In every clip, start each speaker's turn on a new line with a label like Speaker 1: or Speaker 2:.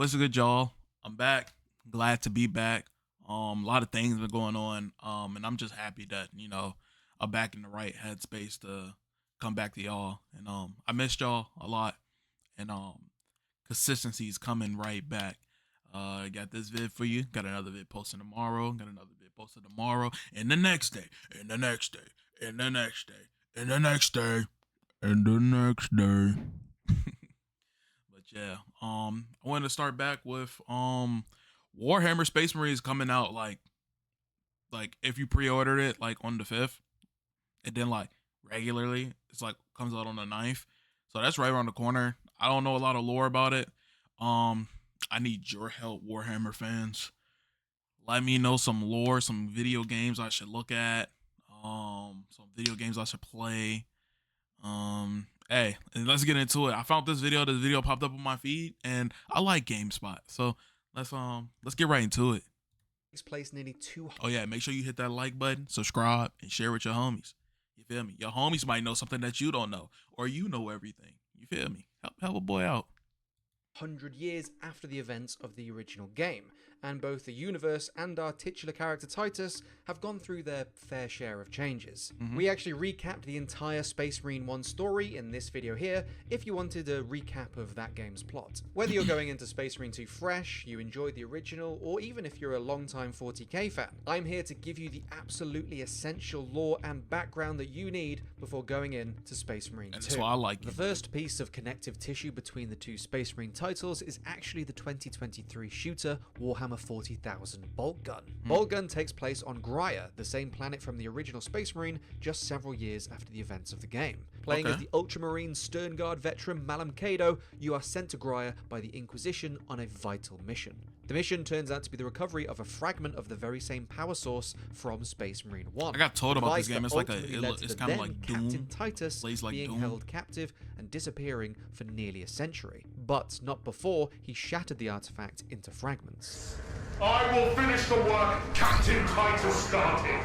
Speaker 1: What's good, y'all? I'm back. Glad to be back. A lot of things been going on. And I'm just happy that I'm back in the right headspace to come back to y'all. And I missed y'all a lot. And consistency is coming right back. Got this vid for you. Got another vid posted tomorrow. Got another vid posted tomorrow. And the next day. And the next day. And the next day. And the next day. And the next day. But yeah, I wanted to start back with Warhammer Space Marines coming out like if you pre-ordered it like on the 5th, and then like regularly it's like comes out on the 9th. So that's right around the corner. I don't know a lot of lore about it. I need your help, Warhammer fans. Let me know some lore, some video games I should look at, some video games I should play. Hey, and let's get into it. I found this video. This video popped up on my feed, and I like GameSpot. So let's get right into it.
Speaker 2: Takes place nearly 200.
Speaker 1: Oh yeah, make sure you hit that like button, subscribe, and share with your homies. You feel me? Your homies might know something that you don't know, or you know everything. You feel me? Help a boy out.
Speaker 2: 100 years after the events of the original game, and both the universe and our titular character Titus have gone through their fair share of changes. We actually recapped the entire Space Marine 1 story in this video here if you wanted a recap of that game's plot. Whether you're going into Space Marine 2 fresh, you enjoyed the original, or even if you're a long-time 40k fan, I'm here to give you the absolutely essential lore and background that you need before going into Space Marine 2.
Speaker 1: That's why I like
Speaker 2: The first piece of connective tissue between the two Space Marine titles is actually the 2023 shooter Warhammer 40,000 Bolt Gun. Bolt Gun takes place on Graia, the same planet from the original Space Marine, just several years after the events of the game. Playing as the Ultramarine Stern Guard veteran Malam Kado, you are sent to Graia by the Inquisition on a vital mission. The mission turns out to be the recovery of a fragment of the very same power source from Space Marine 1.
Speaker 1: I got told about this game. It's like it's kind of like Doom.
Speaker 2: Captain Titus being held captive and disappearing for nearly a century, but not before he shattered the artifact into fragments.
Speaker 3: I will finish the work Captain Titus started.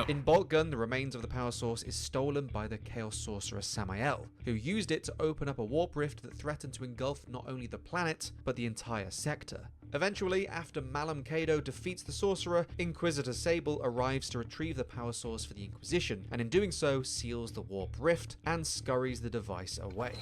Speaker 2: In Bolt Gun, the remains of the power source is stolen by the Chaos Sorcerer Samael, who used it to open up a warp rift that threatened to engulf not only the planet, but the entire sector. Eventually, after Malam Kado defeats the Sorcerer, Inquisitor Sable arrives to retrieve the power source for the Inquisition, and in doing so, seals the warp rift and scurries the device away.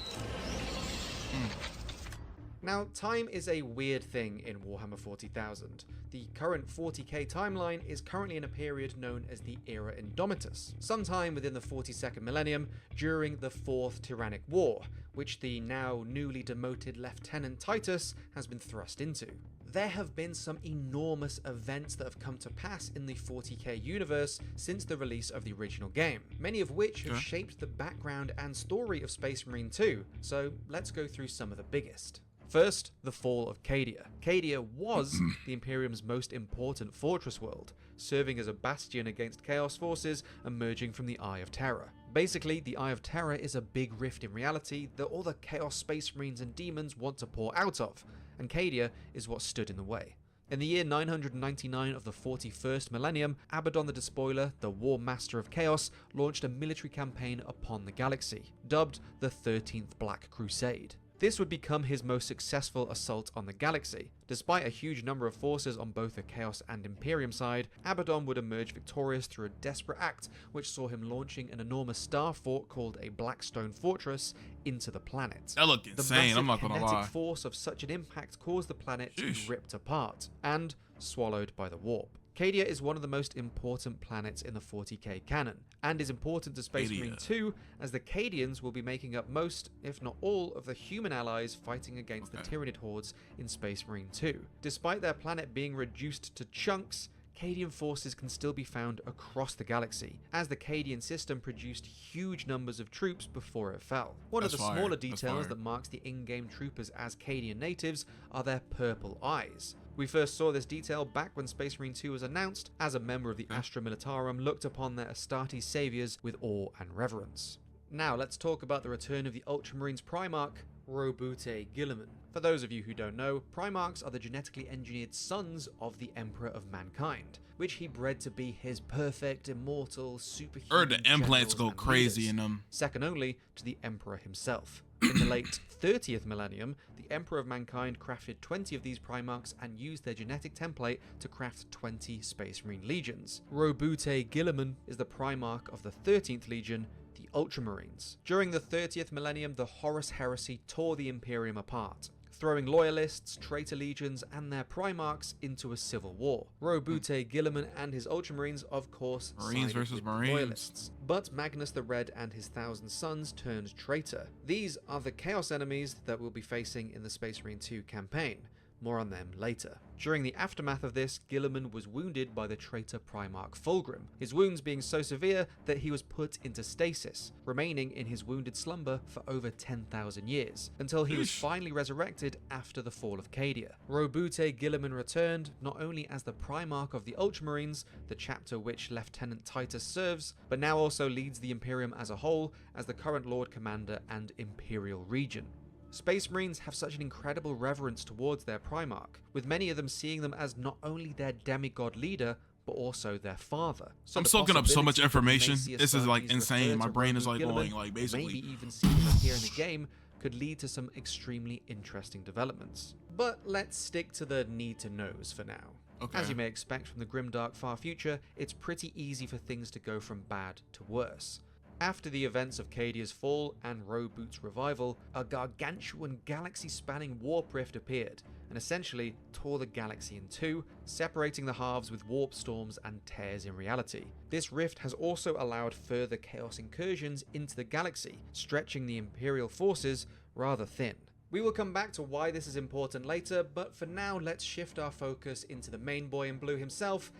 Speaker 2: Now, time is a weird thing in Warhammer 40,000. The current 40k timeline is currently in a period known as the Era Indomitus, sometime within the 42nd millennium during the 4th Tyrannic War, which the now newly demoted Lieutenant Titus has been thrust into. There have been some enormous events that have come to pass in the 40k universe since the release of the original game, many of which have shaped the background and story of Space Marine 2, so let's go through some of the biggest. First, the Fall of Kadia. Kadia was the Imperium's most important fortress world, serving as a bastion against Chaos forces emerging from the Eye of Terror. Basically, the Eye of Terror is a big rift in reality that all the Chaos Space Marines and demons want to pour out of, and Kadia is what stood in the way. In the year 999 of the 41st millennium, Abaddon the Despoiler, the War Master of Chaos, launched a military campaign upon the galaxy, dubbed the 13th Black Crusade. This would become his most successful assault on the galaxy. Despite a huge number of forces on both the Chaos and Imperium side, Abaddon would emerge victorious through a desperate act which saw him launching an enormous star fort called a Blackstone Fortress into the planet.
Speaker 1: That looked insane, I'm not gonna lie.
Speaker 2: The kinetic force of such an impact caused the planet to be ripped apart and swallowed by the warp. Kadia is one of the most important planets in the 40k canon, and is important to Space Marine 2 as the Cadians will be making up most, if not all, of the human allies fighting against the Tyranid hordes in Space Marine 2. Despite their planet being reduced to chunks, Cadian forces can still be found across the galaxy, as the Cadian system produced huge numbers of troops before it fell. One of the smaller details that marks the in-game troopers as Cadian natives are their purple eyes. We first saw this detail back when Space Marine 2 was announced, as a member of the Astra Militarum looked upon their Astartes saviors with awe and reverence. Now let's talk about the return of the Ultramarines Primarch, Roboute Gillman. For those of you who don't know, Primarchs are the genetically engineered sons of the Emperor of Mankind, which he bred to be his perfect, immortal, superhuman
Speaker 1: the implants go crazy
Speaker 2: leaders,
Speaker 1: in them.
Speaker 2: second only to the Emperor himself. In the late 30th millennium, the Emperor of Mankind crafted 20 of these Primarchs and used their genetic template to craft 20 Space Marine legions. Roboute Gillman is the Primarch of the 13th Legion, the Ultramarines. During the 30th millennium, the Horus Heresy tore the Imperium apart, throwing loyalists, traitor legions, and their Primarchs into a civil war. Roboute Gillman and his Ultramarines, of course,
Speaker 1: Marines
Speaker 2: sided
Speaker 1: versus
Speaker 2: with the
Speaker 1: Marines.
Speaker 2: loyalists. But Magnus the Red and his 1,000 Sons turned traitor. These are the Chaos enemies that we'll be facing in the Space Marine 2 campaign. More on them later. During the aftermath of this, Gillman was wounded by the traitor Primarch Fulgrim, his wounds being so severe that he was put into stasis, remaining in his wounded slumber for over 10,000 years, until he was finally resurrected after the Fall of Kadia. Roboute Gillman returned, not only as the Primarch of the Ultramarines, the chapter which Lieutenant Titus serves, but now also leads the Imperium as a whole as the current Lord Commander and Imperial Regent. Space Marines have such an incredible reverence towards their Primarch, with many of them seeing them as not only their demigod leader, but also their father. So
Speaker 1: I'm
Speaker 2: the
Speaker 1: soaking up so much
Speaker 2: possibility that we may
Speaker 1: information.
Speaker 2: see
Speaker 1: This is like
Speaker 2: Astartes
Speaker 1: insane.
Speaker 2: refer
Speaker 1: My
Speaker 2: to
Speaker 1: brain is
Speaker 2: Roboute
Speaker 1: like
Speaker 2: Gillman,
Speaker 1: going like
Speaker 2: or
Speaker 1: basically.
Speaker 2: maybe even see him appear in the game, could lead to some extremely interesting developments. But let's stick to the need-to-knows for now.
Speaker 1: Okay.
Speaker 2: As you may expect from the grimdark far future, it's pretty easy for things to go from bad to worse. After the events of Kadia's fall and Roboute's revival, a gargantuan galaxy-spanning warp rift appeared, and essentially tore the galaxy in two, separating the halves with warp storms and tears in reality. This rift has also allowed further chaos incursions into the galaxy, stretching the Imperial forces rather thin. We will come back to why this is important later, but for now let's shift our focus into the main boy in blue himself,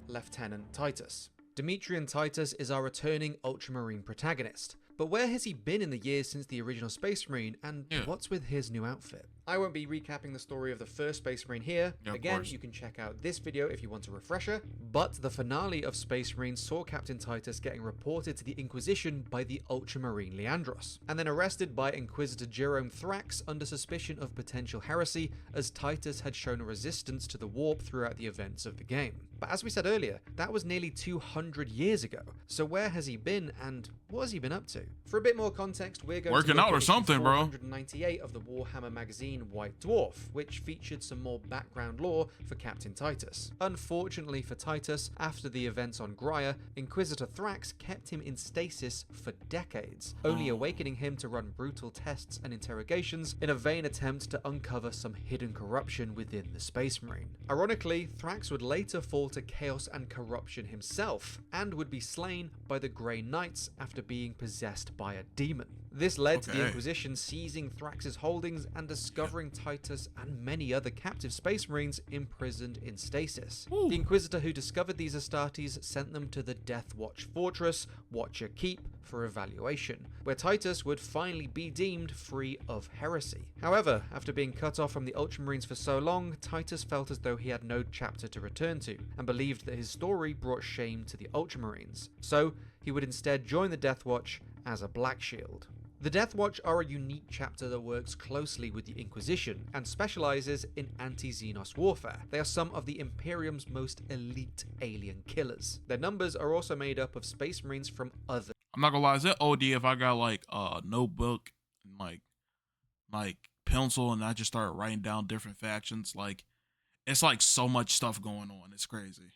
Speaker 2: Lieutenant Titus. Demetrian Titus is our returning Ultramarine protagonist, but where has he been in the years since the original Space Marine, and what's with his new outfit? I won't be recapping the story of the first Space Marine here. Again, you can check out this video if you want a refresher, but the finale of Space Marine saw Captain Titus getting reported to the Inquisition by the Ultramarine Leandros, and then arrested by Inquisitor Jerome Thrax under suspicion of potential heresy, as Titus had shown a resistance to the warp throughout the events of the game. But as we said earlier, that was nearly 200 years ago, so where has he been and what has he been up to? For a bit more context, we're going
Speaker 1: Working
Speaker 2: to look
Speaker 1: out
Speaker 2: at
Speaker 1: or something, bro.
Speaker 2: 498 of the Warhammer magazine White Dwarf, which featured some more background lore for Captain Titus. Unfortunately for Titus, after the events on Graia, Inquisitor Thrax kept him in stasis for decades, only awakening him to run brutal tests and interrogations in a vain attempt to uncover some hidden corruption within the Space Marine. Ironically, Thrax would later fall to chaos and corruption himself, and would be slain by the Grey Knights after being possessed by a demon. This led to the Inquisition seizing Thrax's holdings and discovering Titus and many other captive Space Marines imprisoned in stasis. The Inquisitor who discovered these Astartes sent them to the Death Watch Fortress, Watcher Keep, for evaluation, where Titus would finally be deemed free of heresy. However, after being cut off from the Ultramarines for so long, Titus felt as though he had no chapter to return to, and believed that his story brought shame to the Ultramarines. So, he would instead join the Death Watch as a Black Shield. The Death Watch are a unique chapter that works closely with the Inquisition and specializes in anti-Xenos warfare. They are some of the Imperium's most elite alien killers. Their numbers are also made up of Space Marines from other.
Speaker 1: I'm not gonna lie, is it OD if I got like a notebook and like pencil and I just start writing down different factions? Like, it's like so much stuff going on. It's crazy.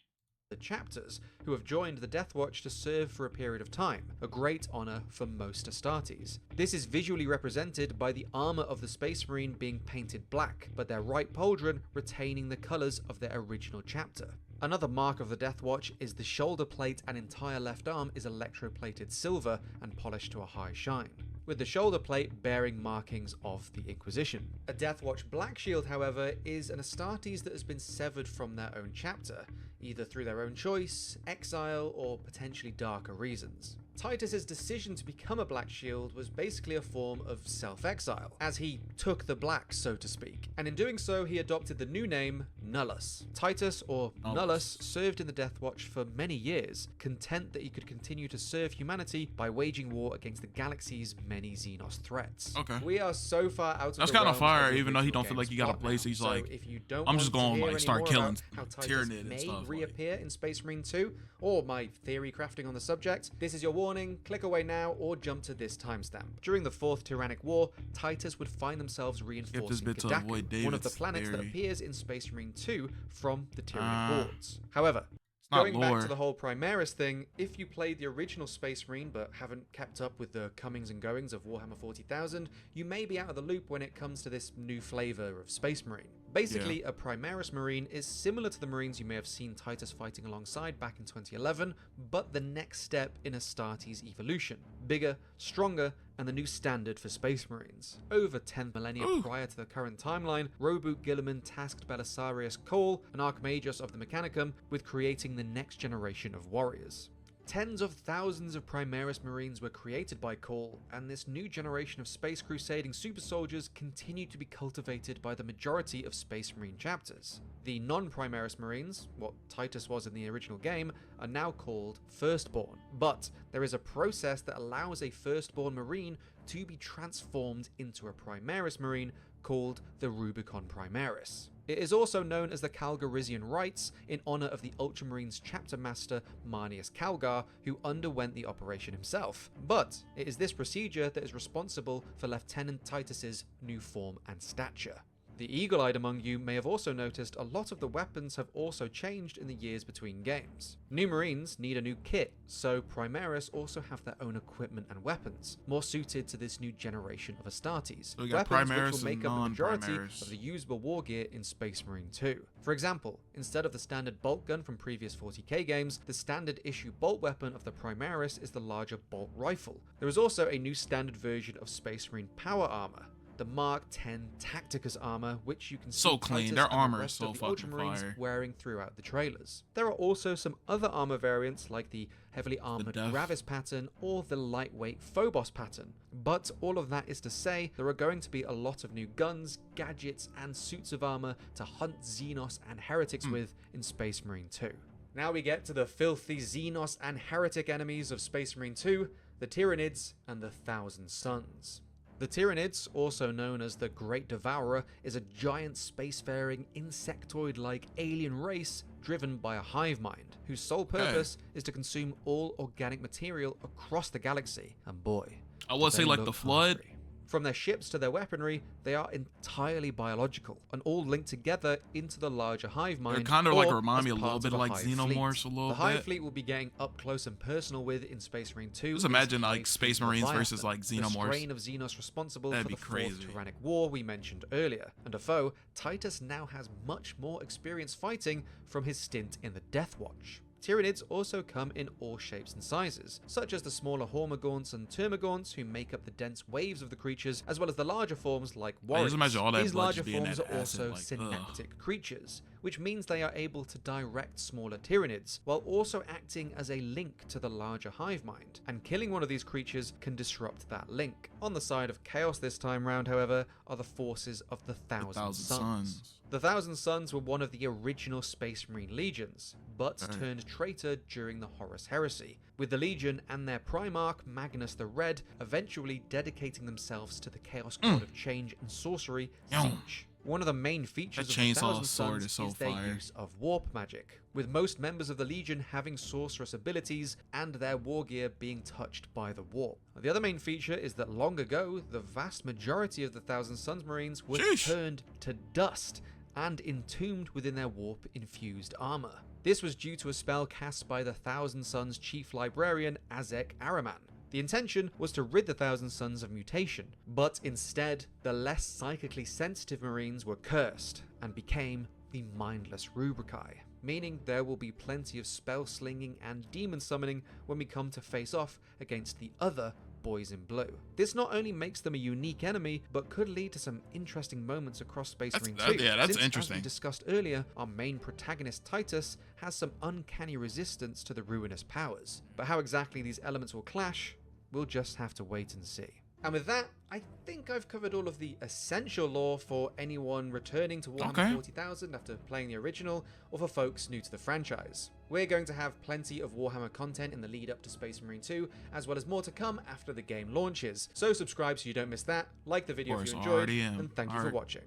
Speaker 2: The chapters who have joined the Death Watch to serve for a period of time, a great honor for most Astartes. This is visually represented by the armor of the Space Marine being painted black, but their right pauldron retaining the colors of their original chapter. Another mark of the Death Watch is the shoulder plate and entire left arm is electroplated silver and polished to a high shine, with the shoulder plate bearing markings of the Inquisition. A Death Watch Black Shield, however, is an Astartes that has been severed from their own chapter, either through their own choice, exile, or potentially darker reasons. Titus's decision to become a Black Shield was basically a form of self-exile, as he took the black, so to speak, and in doing so he adopted the new name Nullus. Titus, or Nullus, served in the Death Watch for many years, content that he could continue to serve humanity by waging war against the galaxy's many Xenos threats.
Speaker 1: Okay.
Speaker 2: We are so far out of
Speaker 1: That's
Speaker 2: the
Speaker 1: kind of
Speaker 2: realms
Speaker 1: fire,
Speaker 2: the
Speaker 1: even though he
Speaker 2: original
Speaker 1: don't feel like he
Speaker 2: game's
Speaker 1: got a
Speaker 2: plot
Speaker 1: place.
Speaker 2: now.
Speaker 1: He's
Speaker 2: So
Speaker 1: like,
Speaker 2: if you don't
Speaker 1: I'm just
Speaker 2: want
Speaker 1: gonna
Speaker 2: hear
Speaker 1: like start
Speaker 2: any more
Speaker 1: killing
Speaker 2: about how Titus
Speaker 1: Tyranids and
Speaker 2: may
Speaker 1: stuff.
Speaker 2: reappear in Space Marine 2, or my theory crafting on the subject, this is your warning. warning, click away now or jump to this timestamp. During the 4th Tyrannic War, Titus would find themselves reinforcing Kadaku, one of the planets that appears in Space Marine 2 from the Tyranid hordes. However, going back to the whole Primaris thing, if you played the original Space Marine but haven't kept up with the comings and goings of Warhammer 40,000, you may be out of the loop when it comes to this new flavor of Space Marine. Basically, a Primaris Marine is similar to the Marines you may have seen Titus fighting alongside back in 2011, but the next step in Astartes' evolution. Bigger, stronger, and the new standard for Space Marines. Over 10 millennia prior to the current timeline, Roboute Gillman tasked Belisarius Cole, an Archmagus of the Mechanicum, with creating the next generation of warriors. Tens of thousands of Primaris Marines were created by Cole, and this new generation of space crusading super soldiers continued to be cultivated by the majority of Space Marine chapters. The non-Primaris Marines, what Titus was in the original game, are now called Firstborn, but there is a process that allows a Firstborn Marine to be transformed into a Primaris Marine called the Rubicon Primaris. It is also known as the Calgarisian Rites in honor of the Ultramarines chapter master Marnius Calgar, who underwent the operation himself. But it is this procedure that is responsible for Lieutenant Titus's new form and stature. The eagle-eyed among you may have also noticed a lot of the weapons have also changed in the years between games. New Marines need a new kit, so Primaris also have their own equipment and weapons, more suited to this new generation of Astartes.
Speaker 1: So we got
Speaker 2: weapons
Speaker 1: Primaris
Speaker 2: which will make up the majority
Speaker 1: Primaris.
Speaker 2: of the usable war gear in Space Marine 2. For example, instead of the standard bolt gun from previous 40k games, the standard issue bolt weapon of the Primaris is the larger bolt rifle. There is also a new standard version of Space Marine power armor, the Mark 10 Tacticus armor, which you can see
Speaker 1: So clean.
Speaker 2: Titus
Speaker 1: Their
Speaker 2: and the
Speaker 1: armor is
Speaker 2: rest
Speaker 1: so
Speaker 2: of the
Speaker 1: fucking
Speaker 2: Ultramarines
Speaker 1: fire.
Speaker 2: wearing throughout the trailers. There are also some other armor variants like the heavily armored
Speaker 1: Death.
Speaker 2: Gravis pattern or the lightweight Phobos pattern. But all of that is to say, there are going to be a lot of new guns, gadgets, and suits of armor to hunt Xenos and Heretics with in Space Marine 2. Now we get to the filthy Xenos and Heretic enemies of Space Marine 2, the Tyranids and the Thousand Suns. The Tyranids, also known as the Great Devourer, is a giant spacefaring insectoid-like alien race driven by a hive mind, whose sole purpose is to consume all organic material across the galaxy. And boy,
Speaker 1: I would say
Speaker 2: they
Speaker 1: like
Speaker 2: look
Speaker 1: the Flood.
Speaker 2: hungry. From their ships to their weaponry, they are entirely biological and all linked together into the larger hive mind.
Speaker 1: They're kind of like
Speaker 2: or
Speaker 1: remind me
Speaker 2: as
Speaker 1: a little
Speaker 2: part
Speaker 1: bit
Speaker 2: of
Speaker 1: of like
Speaker 2: hive
Speaker 1: Xenomorphs
Speaker 2: fleet.
Speaker 1: a little
Speaker 2: The hive
Speaker 1: bit.
Speaker 2: fleet will be getting up close and personal with in Space Marine 2.
Speaker 1: Just imagine like Space Marines versus like
Speaker 2: The
Speaker 1: Xenomorphs.
Speaker 2: strain of Xenos responsible
Speaker 1: That'd
Speaker 2: for
Speaker 1: be
Speaker 2: the
Speaker 1: crazy.
Speaker 2: 4th Tyrannic War we mentioned earlier. And a foe, Titus now has much more experience fighting from his stint in the Death Watch. Tyranids also come in all shapes and sizes, such as the smaller Hormagaunts and Termagaunts who make up the dense waves of the creatures, as well as the larger forms like warriors.
Speaker 1: just imagine all that
Speaker 2: These
Speaker 1: blood
Speaker 2: larger
Speaker 1: just being
Speaker 2: forms
Speaker 1: that
Speaker 2: are also
Speaker 1: acid, like,
Speaker 2: synaptic creatures, which means they are able to direct smaller Tyranids, while also acting as a link to the larger hive mind, and killing one of these creatures can disrupt that link. On the side of Chaos this time round, however, are the forces of the Thousand Suns. The Thousand Suns were one of the original Space Marine legions, but turned traitor during the Horus Heresy, with the Legion and their Primarch, Magnus the Red, eventually dedicating themselves to the Chaos God of Change and Sorcery, Siege. One of the main features
Speaker 1: That
Speaker 2: of the
Speaker 1: chainsaw
Speaker 2: Thousand
Speaker 1: sword
Speaker 2: Suns
Speaker 1: is so
Speaker 2: is their
Speaker 1: fire.
Speaker 2: use of warp magic, with most members of the Legion having sorceress abilities and their war gear being touched by the warp. The other main feature is that long ago, the vast majority of the Thousand Suns Marines were turned to dust and entombed within their warp-infused armor. This was due to a spell cast by the Thousand Suns chief librarian Azek Araman. The intention was to rid the Thousand Suns of mutation, but instead, the less psychically sensitive Marines were cursed and became the mindless Rubricae, meaning there will be plenty of spell slinging and demon summoning when we come to face off against the other Boys in Blue. This not only makes them a unique enemy, but could lead to some interesting moments across Space Marine 2.
Speaker 1: Yeah, that's
Speaker 2: since,
Speaker 1: interesting.
Speaker 2: As we discussed earlier, our main protagonist Titus has some uncanny resistance to the ruinous powers. But how exactly these elements will clash, we'll just have to wait and see. And with that, I think I've covered all of the essential lore for anyone returning to Warhammer 40,000 after playing the original, or for folks new to the franchise. We're going to have plenty of Warhammer content in the lead up to Space Marine 2, as well as more to come after the game launches. So subscribe so you don't miss that, like the video if you enjoyed, and thank you for watching.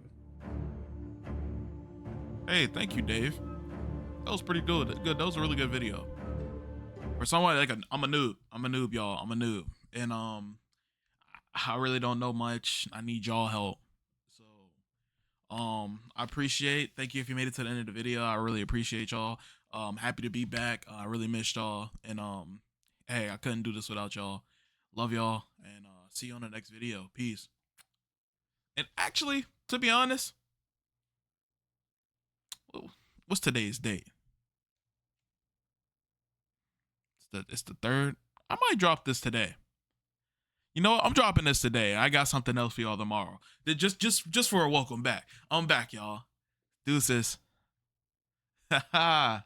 Speaker 1: Hey, thank you, Dave. That was pretty good. That was a really good video. For someone like I'm a noob. I'm a noob, y'all. I'm a noob, and I really don't know much. I need y'all help. So I appreciate. Thank you if you made it to the end of the video. I really appreciate y'all. Happy to be back. I really missed y'all, and hey, I couldn't do this without y'all. Love y'all, and see you on the next video. Peace. And actually, to be honest, what's today's date? It's the 3rd. I might drop this today. You know what? I'm dropping this today. I got something else for y'all tomorrow. Just for a welcome back. I'm back, y'all. Deuces. Ha ha.